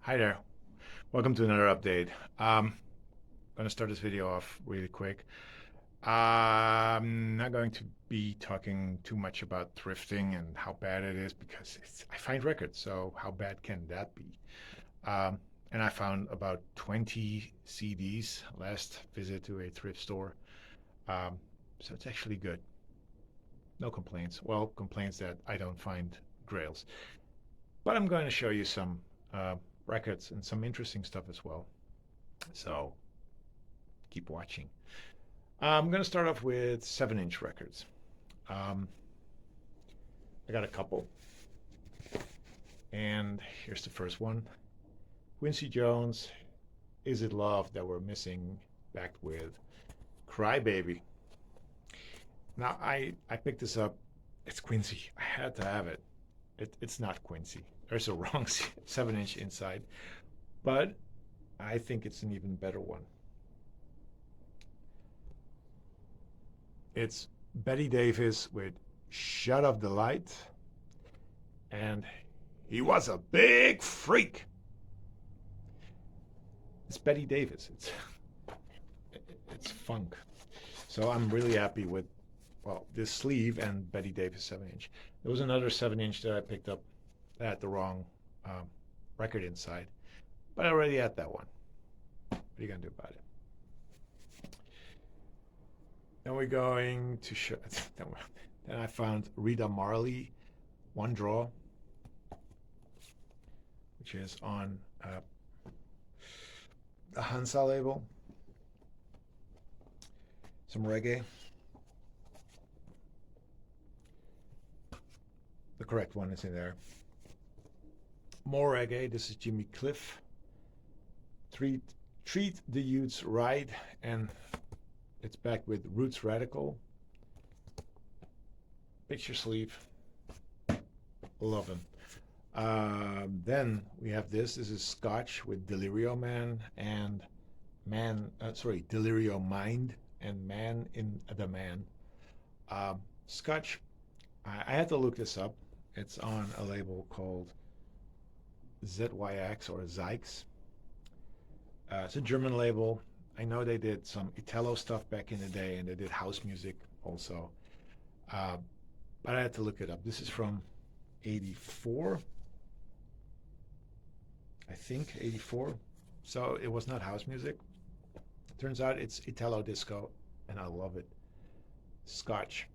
Hi there. Welcome to another update. I'm going to start this video off really quick. I'm not going to be talking too much about thrifting and how bad it is because I find records, so how bad can that be? Um, and I found about 20 CDs last visit to a thrift store. Um, so it's actually good. No complaints. Well, complaints that I don't find grails. But I'm going to show you some uh, records and some interesting stuff as well. So keep watching. I'm going to start off with 7-inch records. Um, I got a couple. And here's the first one. Quincy Jones, Is It Love That We're Missing, backed with Crybaby. Now, I picked this up. It's Quincy. I had to have it. It's not Quincy. There's a wrong 7-inch inside. But I think it's an even better one. It's Betty Davis with Shut Off the Light. And he was a big freak. It's Betty Davis. It's funk. So I'm really happy with this sleeve and Betty Davis 7-inch. There was another 7-inch that I picked up that had the wrong um, record inside, but I already had that one. What are you gonna do about it? Then we're going to show. Then I found Rita Marley, One Draw, which is on the Hansa label. Some reggae. The correct one is in there. More reggae. This is Jimmy Cliff. Treat the Youths Right, and it's back with Roots Radical. Picture sleeve. Love him. Then we have this. This is Scotch with Delirio Man and Delirio Mind and Man in the Man. Scotch, I had to look this up. It's on a label called ZYX or Zyx. It's a German label. I know they did some Italo stuff back in the day, and they did house music also. Uh, but I had to look it up. This is from '84, I think '84. So it was not house music. Turns out it's Italo disco, and I love it. Scotch.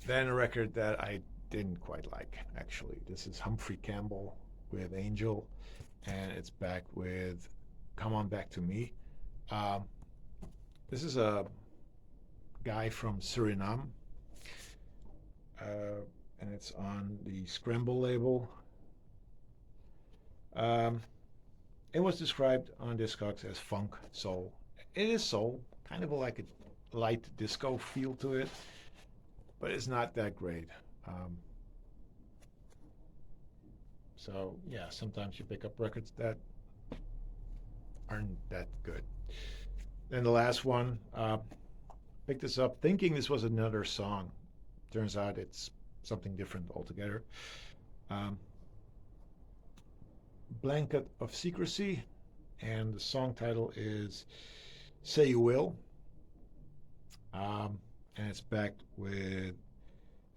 Then a record that I didn't quite like, actually. This is Humphrey Campbell with Angel, and it's back with Come On Back to Me. Um, this is a guy from Suriname, and it's on the Scramble label. Um, it was described on Discogs as funk soul. It is soul, kind of like a light disco feel to it, but it's not that great. Um, so yeah, sometimes you pick up records that aren't that good. Then the last one, picked this up thinking this was another song. Turns out it's something different altogether. Um, Blanket of Secrecy, and the song title is Say You Will. And it's backed with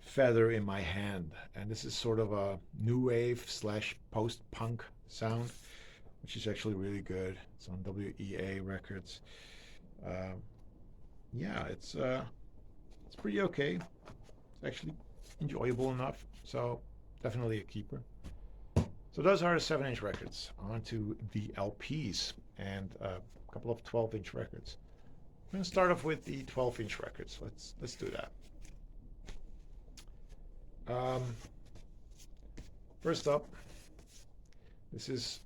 Feather in My Hand. And this is sort of a new wave slash post punk sound, which is actually really good. It's on WEA Records. Um, yeah, it's pretty okay. It's actually enjoyable enough. So definitely a keeper. So those are the 7-inch records. On to the LPs and a couple of 12-inch records. I'm going to start off with the 12-inch records. Let's do that. Um, First up, this is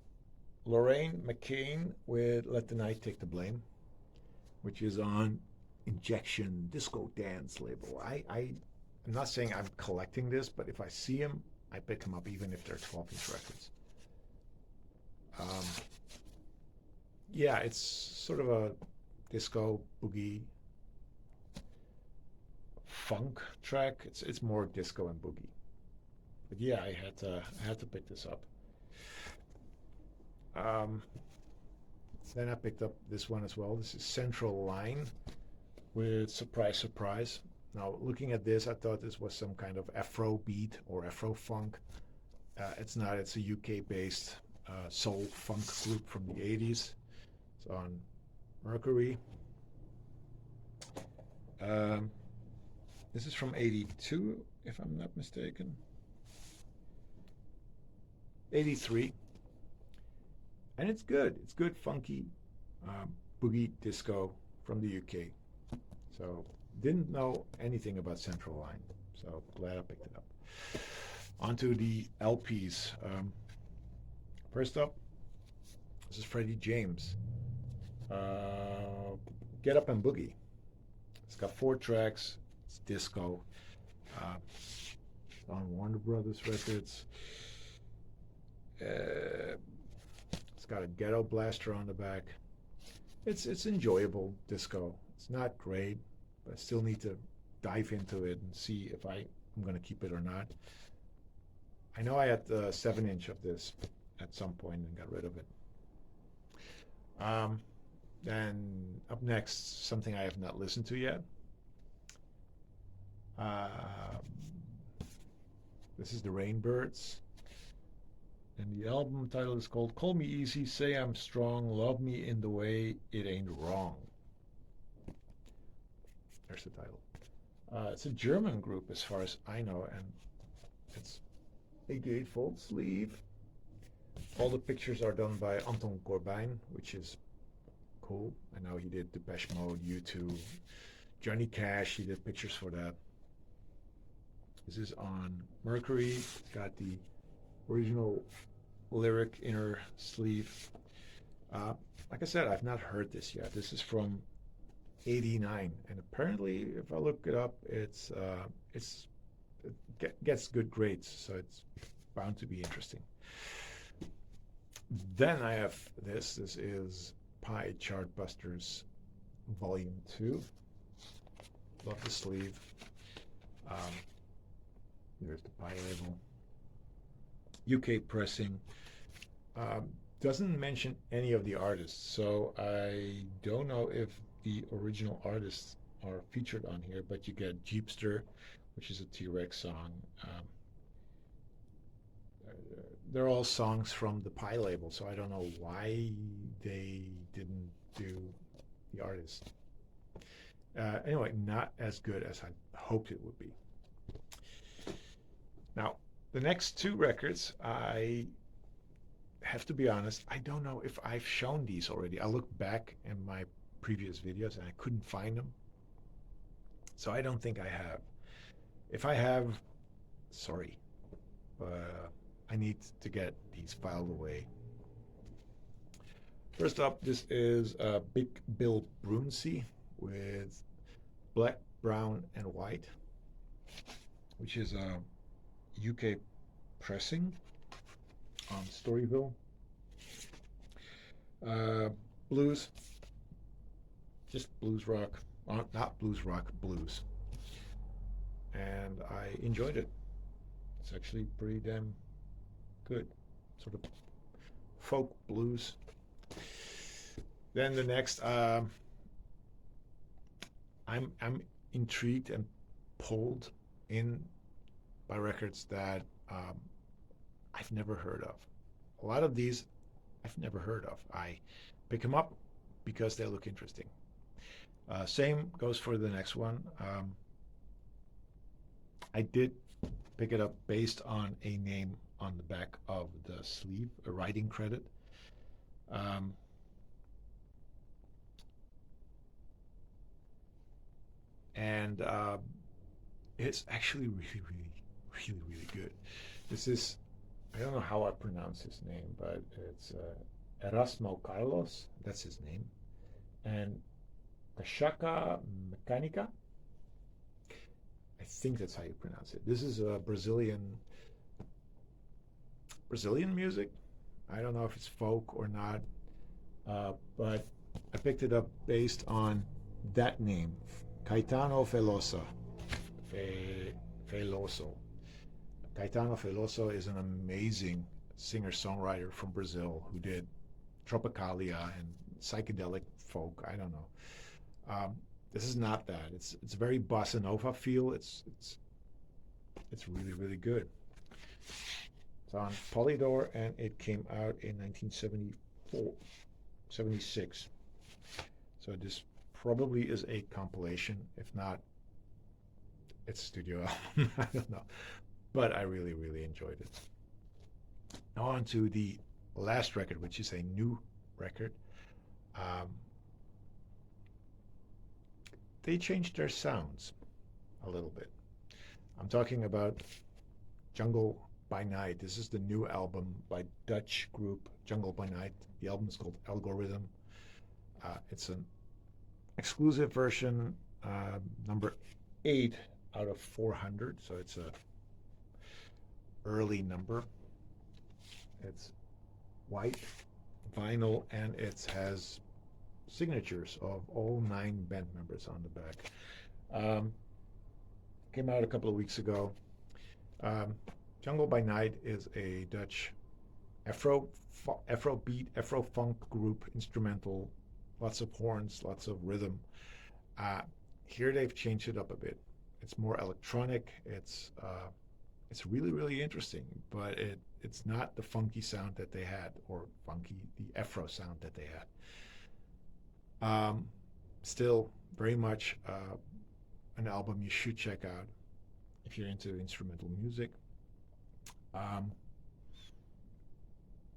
Lorraine McCain with Let the Night Take the Blame, which is on Injection Disco Dance label. I'm not saying I'm collecting this, but if I see them, I pick them up even if they're 12-inch records. Yeah, it's sort of a disco boogie funk track. It's more disco and boogie. But yeah, I had to pick this up. Um, then I picked up this one as well. This is Central Line with Surprise Surprise. Now, looking at this, I thought this was some kind of Afro beat or Afro funk. It's not. It's a UK-based soul funk group from the 80s. It's on Mercury. Um, this is from 82, if I'm not mistaken. 83. And it's good. It's good, funky boogie disco from the UK. So didn't know anything about Central Line. So glad I picked it up. Onto the LPs. First up, this is Freddie James. Get Up and Boogie. It's got 4 tracks. It's disco. Uh, on Warner Brothers Records. It's got a ghetto blaster on the back. It's enjoyable disco. It's not great, but I still need to dive into it and see if I'm going to keep it or not. I know I had a 7-inch of this at some point and got rid of it. Then up next, something I have not listened to yet. This is the Rainbirds. And the album title is called Call Me Easy, Say I'm Strong, Love Me in the Way It Ain't Wrong. There's the title. It's a German group as far as I know, and it's a gatefold sleeve. All the pictures are done by Anton Corbijn, which is cool. I know he did Depeche Mode, U2, Johnny Cash, he did pictures for that. This is on Mercury. It's got the original lyric inner sleeve. Like I said, I've not heard this yet. This is from 89, and apparently, if I look it up, it gets good grades, so it's bound to be interesting. Then I have this. This is Pie Chart Busters Volume 2. Love the sleeve. There's the Pie label. UK pressing. Doesn't mention any of the artists, so I don't know if the original artists are featured on here, but you get Jeepster, which is a T-Rex song. They're all songs from the Pie label, so I don't know why they didn't do the artist. Anyway, not as good as I hoped it would be. Now, the next 2 records, I have to be honest, I don't know if I've shown these already. I looked back in my previous videos and I couldn't find them. So I don't think I have. If I have, sorry, but I need to get these filed away. First up, this is Big Bill Brunsey with Black, Brown, and White, which is a UK pressing on Storyville. Blues, just blues rock, not blues rock, blues. And I enjoyed it. It's actually pretty damn good, sort of folk blues. Then the next, I'm intrigued and pulled in by records that I've never heard of. A lot of these I've never heard of. I pick them up because they look interesting. Same goes for the next one. I did pick it up based on a name on the back of the sleeve, a writing credit. And it's actually really good. This is, I don't know how I pronounce his name, but it's Erasmo Carlos, that's his name, and Cachaca Mecanica. I think that's how you pronounce it. This is a Brazilian music. I don't know if it's folk or not, but I picked it up based on that name, Caetano Veloso. Caetano Veloso is an amazing singer-songwriter from Brazil who did Tropicalia and psychedelic folk. I don't know. Um, this is not that. It's very bossa nova feel. It's really really good. It's on Polydor and it came out in 1974, 76. So this probably is a compilation. If not, it's a studio album. I don't know. But I really, really enjoyed it. Now on to the last record, which is a new record. Um, they changed their sounds a little bit. I'm talking about Jungle by Night. This is the new album by Dutch group Jungle by Night. The album is called Algorithm. It's an exclusive version, number 8 out of 400, so it's a early number. It's white vinyl and it has signatures of all 9 band members on the back. Came out a couple of weeks ago. Jungle by Night is a Dutch Afrobeat, Afro-funk group, instrumental, lots of horns, lots of rhythm. Here they've changed it up a bit. It's more electronic. It's really really interesting, but it's not the funky sound that they had, or the Afro sound that they had. Still very much an album you should check out if you're into instrumental music.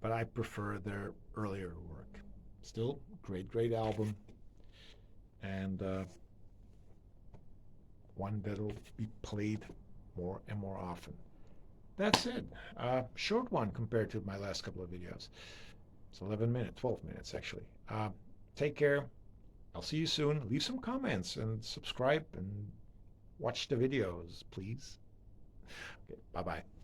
But I prefer their earlier work. Still, great album, and one that'll be played more and more often. That's it. Short one compared to my last couple of videos. It's 11 minutes, 12 minutes actually. Take care. I'll see you soon. Leave some comments and subscribe and watch the videos, please. Okay, bye-bye.